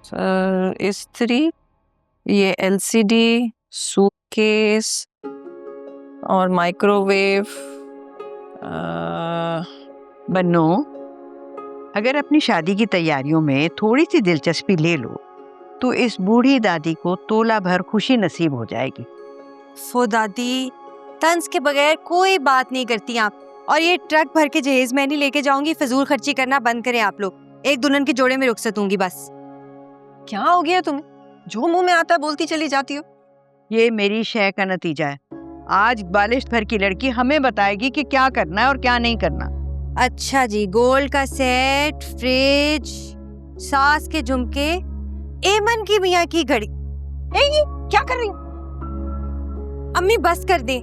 इस्त्री, ये LCD, suitcase और माइक्रोवेव। बन्नो, अगर अपनी शादी की तैयारियों में थोड़ी सी दिलचस्पी ले लो तो इस बूढ़ी दादी को तोला भर खुशी नसीब हो जाएगी। वो दादी, तंज के बगैर कोई बात नहीं करती आप। और ये ट्रक भर के जहेज मैं नहीं लेके जाऊंगी। फजूल खर्ची करना बंद करें आप लोग। एक दुल्हन के जोड़े में रुखसत होंगी बस। क्या हो गया तुम्हें? जो मुंह में आता है बोलती चली जाती हो। ये मेरी शय का नतीजा है। आज बालिश भर की लड़की हमें बताएगी कि क्या करना है और क्या नहीं करना। अच्छा जी, गोल्ड का सेट, फ्रिज, सास के झुमके, एमन की मियाँ की घड़ी। क्या कर रही हो? अम्मी बस कर दे।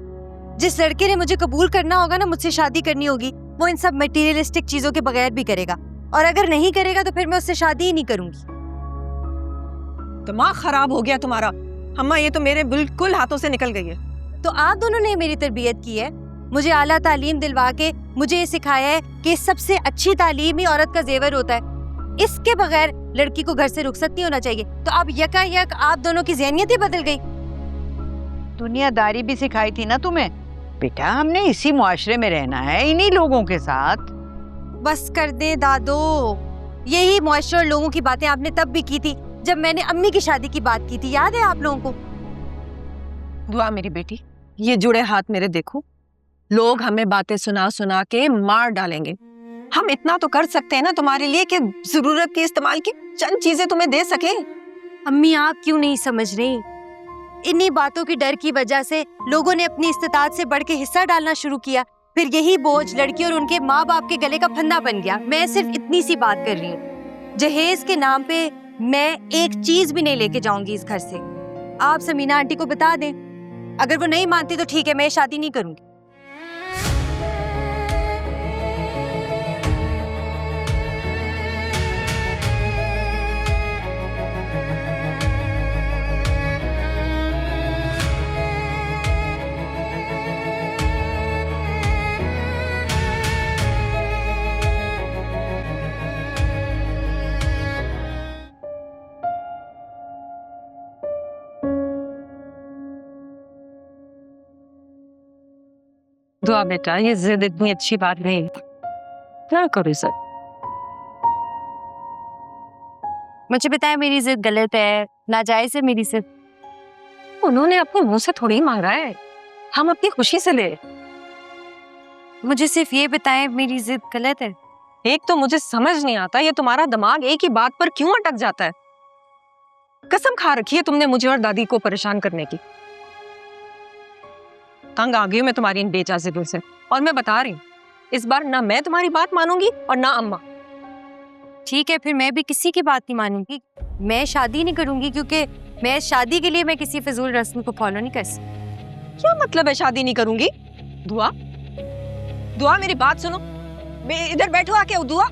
जिस लड़के ने मुझे कबूल करना होगा ना, मुझसे शादी करनी होगी, वो इन सब मटेरियलिस्टिक चीजों के बगैर भी करेगा। और अगर नहीं करेगा तो फिर मैं उससे शादी ही नहीं करूंगी। दिमाग खराब हो गया तुम्हारा। अम्मा, ये तो मेरे बिल्कुल हाथों से निकल गई है। तो आप दोनों ने मेरी तरबियत की है, मुझे आला तालीम दिलवा के मुझे ये सिखाया है कि सबसे अच्छी तालीम ही औरत का जेवर होता है। इसके बगैर लड़की को घर से रुखसत नहीं होना चाहिए। तो अब यकायक आप दोनों की ज़हनियत ही बदल गई। दुनियादारी भी सिखाई थी ना तुम्हें। बेटा, हमने इसी मुआशरे में रहना है, इन्हीं लोगों के साथ। बस कर दे दादो। यही मुआशरे और लोगों की बातें आपने तब भी की थी जब मैंने अम्मी की शादी की बात की थी। याद है आप लोगों को? दुआ मेरी बेटी, ये जुड़े हाथ मेरे देखो। लोग हमें बातें सुना सुना के मार डालेंगे। हम इतना तो कर सकते हैं ना तुम्हारे लिए कि जरूरत की इस्तेमाल की चंद चीजें तुम्हें दे सके। अम्मी, आप क्यों नहीं समझ रही? इन्हीं बातों की डर की वजह से लोगों ने अपनी इस्तेताद से बढ़ के हिस्सा डालना शुरू किया। फिर यही बोझ लड़की और उनके माँ बाप के गले का फंदा बन गया। मैं सिर्फ इतनी सी बात कर रही हूँ। जहेज के नाम पे मैं एक चीज भी नहीं लेके जाऊंगी इस घर से। आप समीना आंटी को बता दें। अगर वो नहीं मानती तो ठीक है, मैं शादी नहीं करूंगी। दुआ बेटा, ये जिद इतनी अच्छी बात नहीं। क्या करो सर? मुझे बताया मेरी जिद गलत है, नाजायज है मेरी जिद। उन्होंने अपने मुंह से थोड़ी मांगा है, हम अपनी खुशी से ले। मुझे सिर्फ ये बताएं मेरी जिद गलत है। एक तो मुझे समझ नहीं आता, ये तुम्हारा दिमाग एक ही बात पर क्यों अटक जाता है? कसम खा रखी है तुमने मुझे और दादी को परेशान करने की। तंग आ गई हूं मैं तुम्हारी इन बेचा जिदों से। और मैं बता रही हूँ, इस बार ना मैं तुम्हारी बात मानूंगी और ना अम्मा। ठीक है, फिर मैं भी किसी की बात नहीं मानूंगी। मैं शादी नहीं करूंगी क्योंकि मैं शादी के लिए मैं किसी फिजूल रस्म को फॉलो नहीं कर सकती। क्या मतलब है शादी नहीं करूंगी? दुआ, दुआ मेरी बात सुनो। इधर बैठो आके। दुआ,